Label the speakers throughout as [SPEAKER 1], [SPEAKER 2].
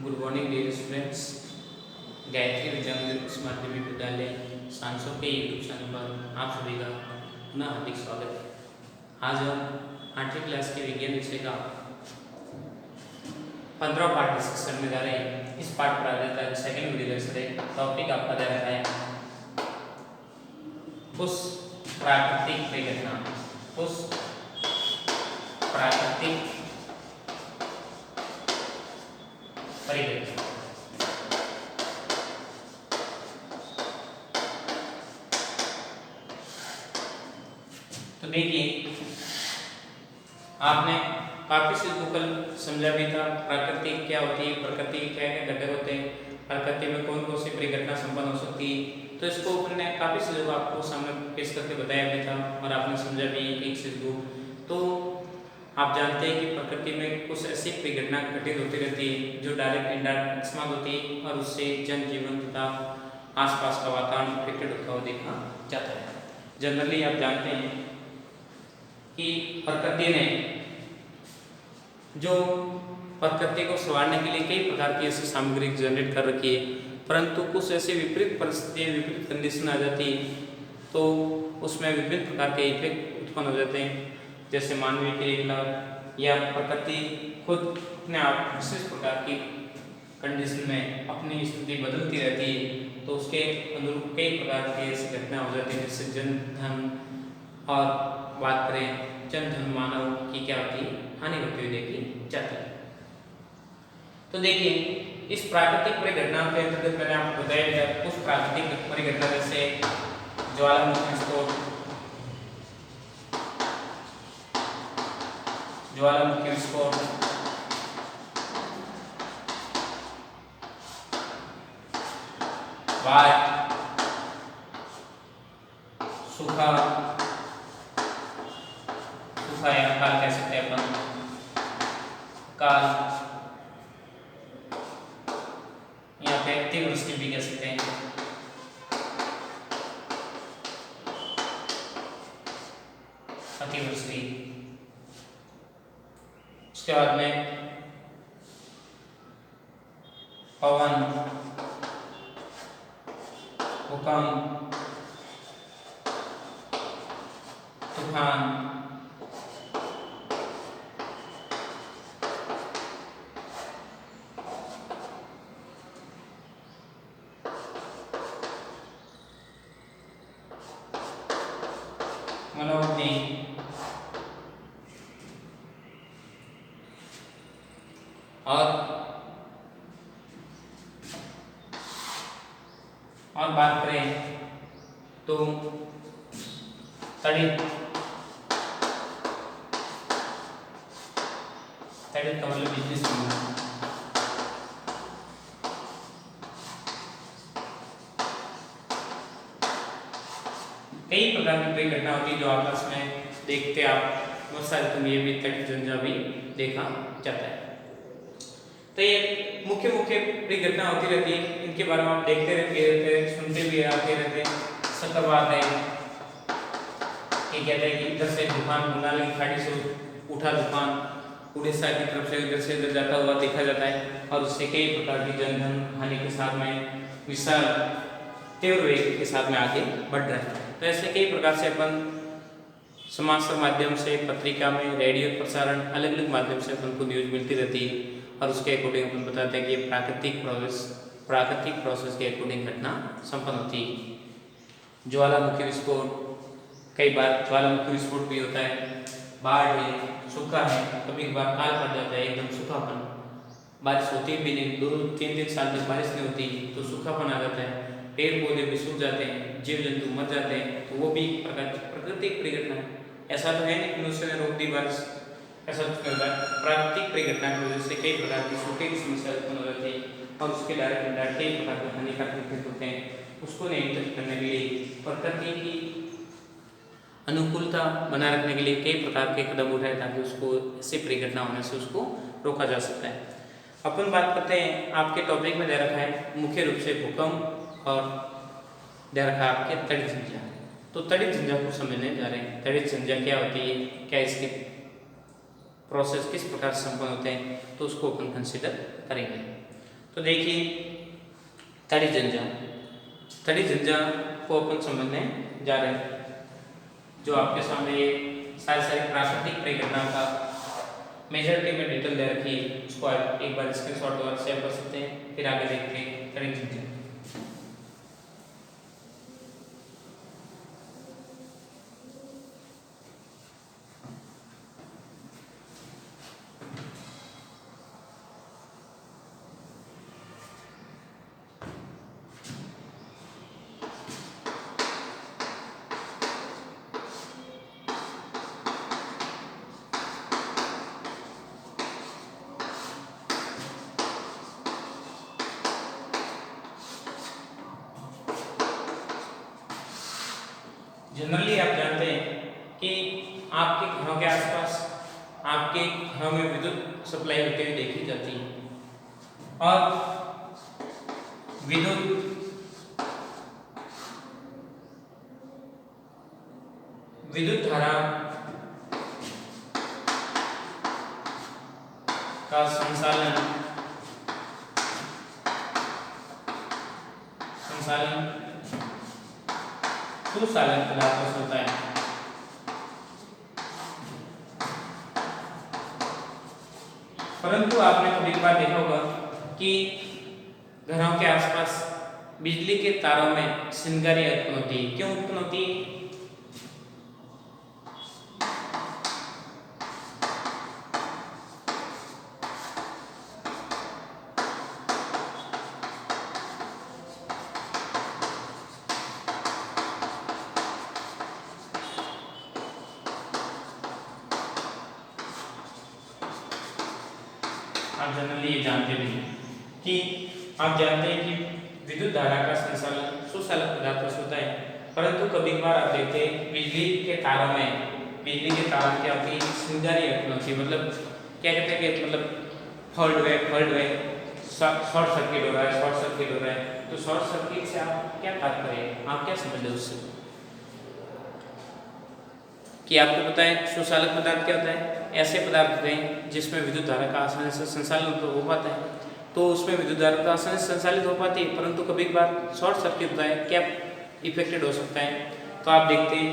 [SPEAKER 1] Good morning dear students. Gayatri Vidyamandir Uchcha Madhyamik विद्यालय सांसो के YouTube channel पर आप सभी का पुनः हार्दिक स्वागत है। आज हम 8वीं क्लास के विज्ञान विषय का 15वां पार्ट डिस्कस करने जा रहे हैं। इस पार्ट पर आधारित सेकंड वीडियो लेक्चर है। टॉपिक आपका दे रखा है उस प्राकृतिक परिघटना। उस प्राकृतिक परिघटना तो देखिए, आपने काफी चीज को कल समझा भी था। प्रकृति क्या होती है, प्रकृति के क्या क्या घटक होते हैं, प्रकृति में कौन कौन सी परिघटना संपन्न हो सकती है। तो इसको हमने काफी चीजों को आपको सामने पेश करके बताया भी था और आपने समझा भी एक चीज को। तो आप जानते हैं कि प्रकृति में कुछ ऐसी परिघटना घटित होती रहती है जो डायरेक्ट इनडायरेक्ट अकस्मात होती है और उससे जनजीवन तथा आसपास का वातावरण अफेक्टेड होता हुआ देखा जाता है। जनरली आप जानते हैं कि प्रकृति ने जो प्रकृति को संवारने के लिए कई प्रकार की ऐसी सामग्री जनरेट कर रखी है, परंतु कुछ ऐसी विपरीत परिस्थितियाँ, विपरीत कंडीशन आ जाती है तो उसमें विभिन्न प्रकार के इफेक्ट उत्पन्न हो जाते हैं। जैसे मानवीय क्रियाकलाप या प्रकृति खुद अपने आप विशेष प्रकार की कंडीशन में अपनी स्थिति बदलती रहती है तो उसके अनुरूप कई प्रकार की ऐसी घटना हो जाती है। जैसे जन धन और बात करें जन धन मानव की क्या होती है, हानि होती हुई देखी जाती है। तो देखिए, इस प्राकृतिक परिघटना के अंतर्गत मैंने आपको बताया कुछ प्राकृतिक परिघटना जैसे ज्वालामुखी विस्फोट, ज्वालामुखी विस्फोट, बाढ़, सूखा, सूखा या काल कह सकते हैं अपन, काल या फिर अतिवृष्टि भी कह सकते हैं। अतिवृष्टि, उसके बाद में पवन, भूकंप, तूफान, मनोवृत्ति, और बात करें तो तड़ित, तड़ित का मतलब बिजली से कई प्रकार की परिघटना होती है जो आपस में देखते आप वर्षा ऋतु में ये भी तड़ित झंझा भी देखा जाता है। तो ये मुख्य मुख्य परिघटना होती रहती है, इनके बारे में आप देखते रहते हैं, सुनते भी आते रहते हैं। चक्रवात है, ये कहते हैं कि इधर से तूफान बंगाल की खाड़ी से उठा तूफान उड़ीसा की तरफ से इधर जाता हुआ देखा जाता है और उससे कई प्रकार की जनधन हानि के साथ में विशाल तीव्र वेग के साथ में आगे बढ़ रहा है। तो ऐसे कई प्रकार से अपन समाचार माध्यम से, पत्रिका में, रेडियो प्रसारण, अलग अलग माध्यम से अपन को न्यूज मिलती रहती है और उसके अकॉर्डिंग अपन बताते हैं कि प्राकृतिक प्रोसेस के अकॉर्डिंग घटना संपन्न होती है। ज्वालामुखी विस्फोट, कई बार ज्वालामुखी विस्फोट भी होता है। बाढ़ है, सूखा है, कभी कभार काल पड़ जाता है, एकदम सूखापन, बारिश होती भी नहीं, 2-3 साल तक बारिश नहीं होती तो सूखापन आ जाता है, पेड़ पौधे भी सूख जाते हैं, जीव जंतु मर जाते हैं, तो वो भी प्राकृतिक परिघटना है। ऐसा तो है नहीं कि मनुष्य ने रोक दी बारिश, ऐसा कुछ नहीं होता है। प्राकृतिक परिघटना की वजह से कई प्रकार की सूखे की समस्या उत्पन्न हो जाती है और उसके डायरेक्ट इनडायरेक्ट कई प्रकार के हानिकारक इफेक्ट होते हैं। उसको नियंत्रित करने के लिए, प्रकृति की अनुकूलता बनाए रखने के लिए कई प्रकार के कदम उठाए ताकि उसको ऐसी परिघटना होने से उसको रोका जा सकता है। अपन बात करते हैं, आपके टॉपिक में दे रखा है मुख्य रूप से भूकंप और दे रखा है आपके तड़ित झंझा। तो तड़ित झंझा को समझने जा रहे हैं। तड़ित झंझा क्या होती है, क्या इसके प्रोसेस किस प्रकार से संपन्न होते हैं, तो उसको अपन कंसिडर करेंगे। तो देखिए तड़ी झंझा, तड़ी झंझा को अपन समझने जा रहे हैं, जो आपके सामने ये सारी प्राकृतिक परिघटना का मेजॉरिटी में डिटेल दे रखी है, उसको आप एक बार स्क्रीनशॉट द्वारा सेव कर सकते हैं। फिर आगे देखते हैं तड़ी झंझा। जनरली आप जानते हैं कि आपके घरों के आसपास आपके घरों में विद्युत सप्लाई होती हुई देखी जाती है और विद्युत धारा का संचालन सुचालक पदार्थों से होता है। परंतु आपने कभी बार देखा होगा कि घरों के आसपास बिजली के तारों में चिंगारियां उत्पन्न होती है। क्यों उत्पन्न होती है? आप जनरली ये जानते भी हैं कि आप जानते हैं कि विद्युत धारा का संचालन सुचालक पदार्थों से होता है। परंतु कभी कभार आप देखते हैं बिजली के तारों की आपकी चिंगारियां उत्पन्न होती है। मतलब क्या कहते हैं कि मतलब फॉल्ट हुए शॉर्ट सर्किट हो रहा है। तो शॉर्ट सर्किट से आप क्या तात्पर्य है, आप क्या समझते हैं उससे? कि आपको पता है सुचालक पदार्थ क्या होता है? ऐसे पदार्थ होते हैं जिसमें विद्युत धारा का आसानी से संचालन हो पाता है। तो उसमें विद्युत धारा का आसानी से संचालित हो पाती है, परंतु कभी कभार शॉर्ट सर्किट होता है, क्या इफेक्टेड हो सकता है। तो आप देखते हैं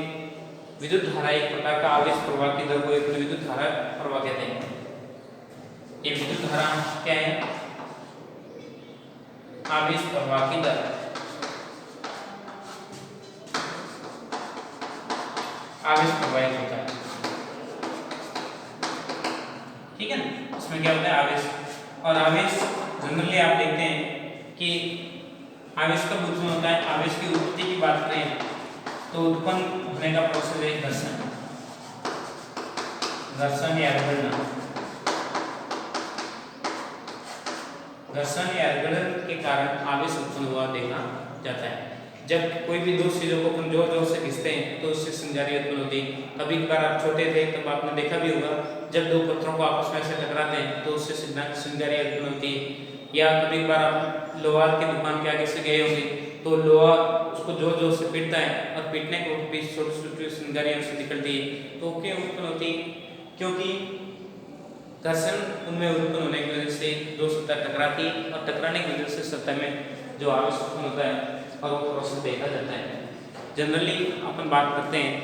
[SPEAKER 1] विद्युत धारा एक प्रकार का आवेश प्रवाह की दर को एक विद्युत धारा प्रवाह कहते हैं। ये विद्युत धारा क्या है? आवेश प्रवाह की दर, आवेश प्रवाहित होता है, ठीक है ना। इसमें क्या होता है? आवेश। और आवेश जनरली आप देखते हैं कि आवेश कब उत्पन्न होता है? आवेश की उत्पत्ति की बात करें तो उत्पन्न होने का प्रोसेस है घर्षण या अर्गड़न के कारण आवेश उत्पन्न हुआ देखा जाता है। जब कोई भी दो चीजों को अपन जोर से खींचते हैं तो उससे चिंगारियां उत्पन्न होती है। कभी कभार आप छोटे थे तब आपने देखा भी होगा, जब दो पत्थरों को आपस में ऐसे टकराते हैं तो उससे चिंगारियां उत्पन्न होती है। या कभी कभार आप लोहार की दुकान के आगे से गए होंगे तो लोहा उसको जोर से पीटता है और पीटने को भी छोटी चिंगारियां उससे निकलती है। तो क्यों उत्पन्न होती है? क्योंकि घर्षण उनमें उत्पन्न होने की वजह से दो सतह टकराती है और टकराने की वजह से सतह में जो आवेश उत्पन्न होता है और वो प्रोसेस देखा जाता है। जनरली अपन बात करते हैं,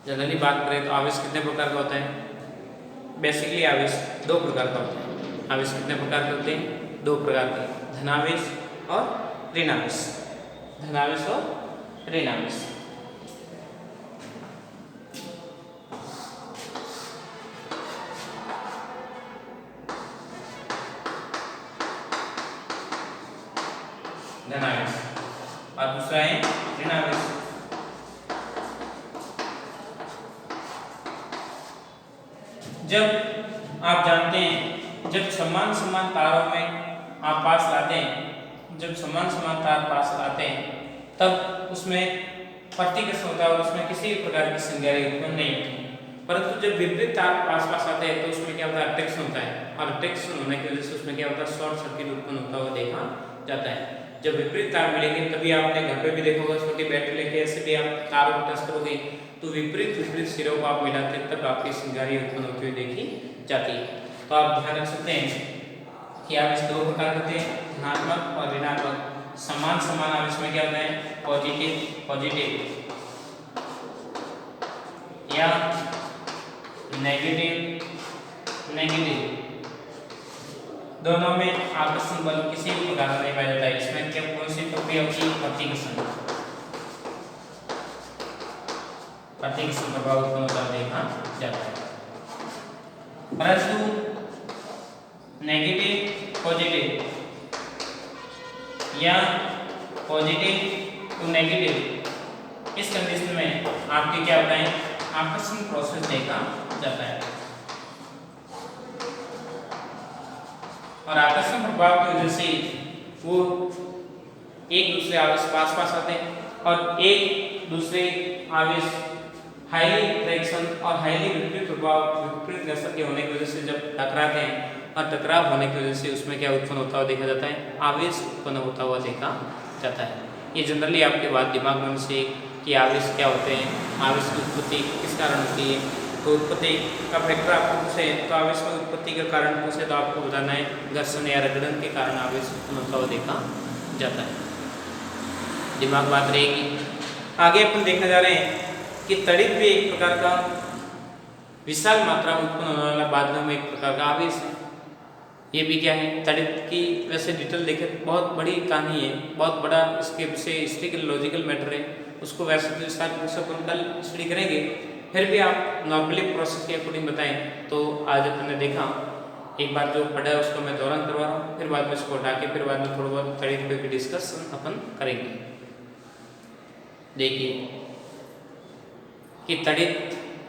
[SPEAKER 1] तो आवेश कितने प्रकार का होता है? बेसिकली आवेश दो प्रकार का होता है। आवेश कितने प्रकार के होते हैं? दो प्रकार के, धनावेश और ऋणावेश। धनावेश और ऋणावेश। धनावेश और दूसरा है ऋणावेश। जब आप जानते हैं जब समान तारों में आप पास लाते हैं, जब समान तार पास लाते हैं तब उसमें प्रतिकर्षण होता है और उसमें किसी भी प्रकार की चिंगारी उत्पन्न नहीं होती। परंतु जब विपरीत तार पास आते हैं तो उसमें क्या होता है? अट्रैक्शन होता है और अट्रैक्शन होने की वजह से उसमें क्या होता है? शॉर्ट सर्किट उत्पन्न होता हुआ देखा जाता है। जब विपरीत तार मिलेंगे तभी आपने घर पे भी देखा होगा, छोटी बैटरी लेके ऐसे भी आप तारों को टच करोगे तो विपरीत सिरों को आप मिलाते हैं तब आपकी चिंगारी उत्पन्न होती हुई देखी जाती है। तो आप ध्यान रख सकते हैं कि आवेश दो प्रकार के होते हैं, धनात्मक और ऋणात्मक। समान समान आवेश में क्या होता है, पॉजिटिव पॉजिटिव या नेगेटिव नेगेटिव। दोनों में आकर्षण बल किसी भी प्रकार का नहीं पाया जाता है। इसमें क्या कौन सी प्रक्रिया होती है, प्रतिकर्षण प्रभाव उत्पन्न होता देखा जाता है। परंतु नेगेटिव पॉजिटिव या पॉजिटिव टू नेगेटिव, इस कंडीशन में आपके क्या होता है, आकर्षण प्रोसेस देखा जाता है। और आकर्षण प्रभाव की वजह से वो एक दूसरे आवेश पास पास आते हैं और एक दूसरे आवेश हाईली अट्रैक्शन और हाईली विपरीत प्रभाव विपरीत घर्षण के होने की वजह से जब टकराते हैं और टकराव होने की वजह से उसमें क्या उत्पन्न होता हुआ देखा जाता है, आवेश उत्पन्न होता हुआ देखा जाता है। ये जनरली आपके बात दिमाग में से कि आवेश क्या होते हैं, आवेश की उत्पत्ति किस कारण होती है। तो उत्पत्ति का फैक्टर आपको पूछे तो आवेश की उत्पत्ति का कारण पूछे तो आपको बताना है घर्षण या रगड़न के कारण आवेश उत्पन्न होता हुआ देखा जाता है। दिमाग बात रहेगी। आगे अपन देखने जा रहे हैं कि तड़ित भी एक प्रकार का विशाल मात्रा में उत्पन्न होने वाला बादलों में एक प्रकार का आवेश है। ये भी क्या है, तड़ित की वैसे डिटेल देखें बहुत बड़ी कहानी है, बहुत बड़ा इसके विषय हिस्ट्रिकल लॉजिकल मैटर है। उसको वैसे तो विस्तार से अपन कल स्टडी करेंगे। फिर भी आप नॉर्मली प्रोसेस के अकॉर्डिंग बताएं तो आज अपन ने देखा, एक बार जो पढ़ा है उसको मैं दोहरान करवा रहा हूँ, फिर बाद में इसको हटा के फिर बाद में थोड़ा बहुत तड़ित पे भी डिस्कशन अपन करेंगे। देखिए कि तड़ित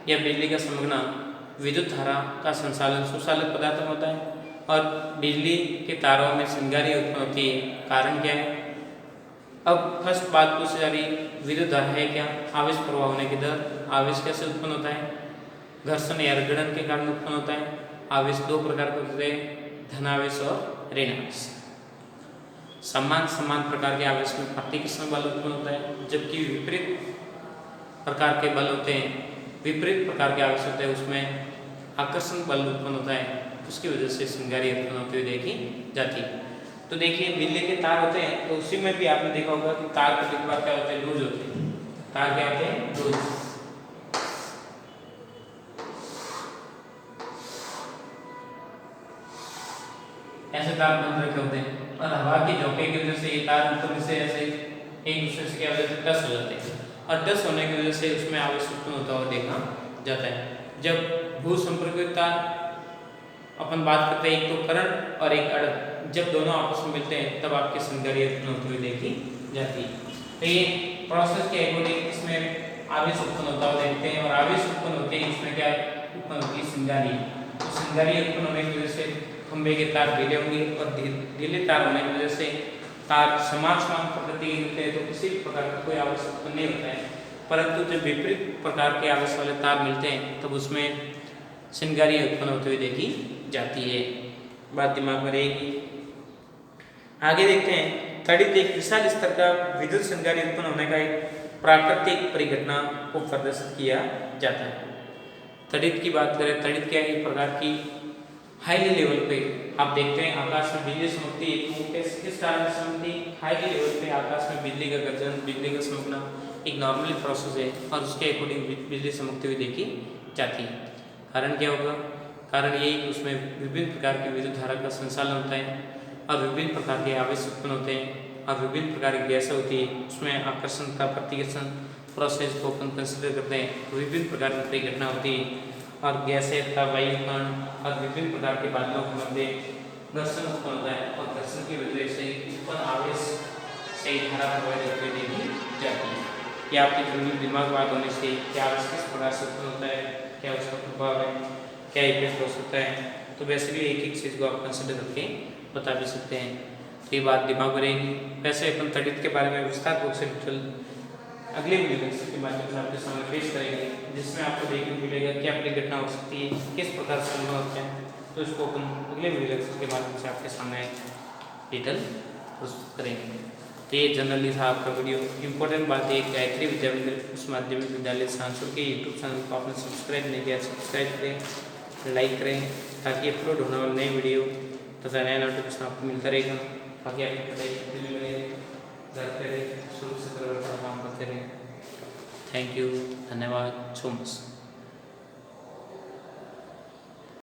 [SPEAKER 1] या बिजली का समगना विद्युत धारा का संचालन सुचालित पदार्थ में होता है और बिजली के तारों में चिंगारी उत्पन्न होती है। कारण क्या है, अब फर्स्ट बात पूछी जा रही, विद्युत धारा है क्या, आवेश प्रवाह होने की दर, आवेश कैसे उत्पन्न होता है, घर्षण या रगड़न के कारण उत्पन्न होता है। आवेश दो प्रकार के होते हैं, धनावेश और ऋणावेश। समान समान प्रकार के आवेश में प्रतिकर्षण बल उत्पन्न होता है, जबकि विपरीत प्रकार के बल होते हैं, विपरीत प्रकार के आवेश होते हैं उसमें आकर्षण बल उत्पन्न होता है। उसकी वजह से चिंगारी उत्पन्न होती हुई देखी जाती है। तो देखिए बिजली के तार होते हैं तो उसी में भी आपने देखा होगा कि तार के एक बार क्या होते हैं, लूज होते हैं। तार क्या होते हैं, लूज। ऐसे तार बंध रखे होते हैं और हवा की झोंके की वजह से ये तार ऊपर से ऐसे एक दूसरे से क्या हो जाते हैं, टच हो जाते हैं और टच होने की वजह से उसमें आवेश उत्पन्न होता हुआ देखा जाता है। जब भू संपर्कित तार अपन बात करते हैं, एक तो करंट और एक अड़क, जब दोनों आपस में मिलते हैं तब आपकी चिंगारी उत्पन्न होती हुई देखी जाती है। तो ये प्रोसेस के अकॉर्डिंग इसमें आवेश उत्पन्न होता हुआ देखते हैं और आवेश उत्पन्न होते ही इसमें क्या उत्पन्न होती है, चिंगारी। तो चिंगारी उत्पन्न होने की वजह से खंभे के तार ढीले होंगे और ढीले तार होने की वजह से तार समान समान प्रकृति के होते हैं तो किसी भी प्रकार का कोई आवेश उत्पन्न नहीं होता है। परंतु जब विपरीत प्रकार के आवेश वाले तार मिलते हैं तब उसमें चिंगारी उत्पन्न होती हुई देखी जाती है। बात दिमाग में रहेगी। आगे देखते हैं, तड़ित एक विशाल स्तर का विद्युत चिंगारी उत्पन्न होने का एक प्राकृतिक परिघटना को प्रदर्शित किया जाता है। तड़ित की बात करें, तड़ित क्या है, एक प्रकार की हाईली लेवल पे आप देखते हैं आकाश में बिजली चमकती है। किस कारण से चमकती, हाईली लेवल पे आकाश में बिजली का गर्जन, बिजली का चमकना एक नॉर्मली प्रोसेस है और उसके अकॉर्डिंग बिजली चमकती हुई देखी जाती है। कारण क्या होगा, कारण यही कि उसमें विभिन्न प्रकार की विद्युत धारा का संचालन होता है और विभिन्न प्रकार के आवेश उत्पन्न होते हैं और विभिन्न प्रकार की गैसें होती है। उसमें आकर्षण का प्रतिकर्षण प्रोसेस को अपन कंसिडर करते हैं तो विभिन्न प्रकार की परिघटना होती है और गैसें तथा वायुकण और विभिन्न प्रकार के बादलों के मध्य घर्षण उत्पन्न होता है और घर्षण की वजह से उत्पन्न आवेश से धारा प्रवाहित होती देखी जाती है। यह आपके जरूरी दिमाग बात होने से क्या आवेश किस प्रकार से उत्पन्न होता है, क्या उसका प्रभाव है, क्या इफेक्ट हो सकता है, तो वैसे भी एक एक चीज़ को आप कंसिडर करके बता भी सकते हैं। तो ये बात दिमाग में रहेगी। वैसे अपन तड़ित के बारे में विस्तार रूप से अगले वीडियो लेक्चर के माध्यम से आपके सामने पेश करेंगे, जिसमें आपको देखने को मिलेगा क्या परिघटना हो सकती है, किस प्रकार से संभव होते हैं। तो इसको अपन अगले वीडियो लेक्चर के माध्यम से आपके सामने डिटेल प्रस्तुत करेंगे। तो ये जनरली था आपका वीडियो। इंपॉर्टेंट बात है, गायत्री विद्या मंदिर उच्च माध्यमिक विद्यालय सांसुर के यूट्यूब चैनल को आपने सब्सक्राइब नहीं किया, सब्सक्राइब करें, लाइक करें ताकि अपलोड होने वाले नए वीडियो तथा नया नोटिफिकेशन आपको मिलता रहेगा। बाकी आपकी पढ़ाई करते हुए जाते रहे, शुरू से काम करते रहे। थैंक यू, धन्यवाद सो मच।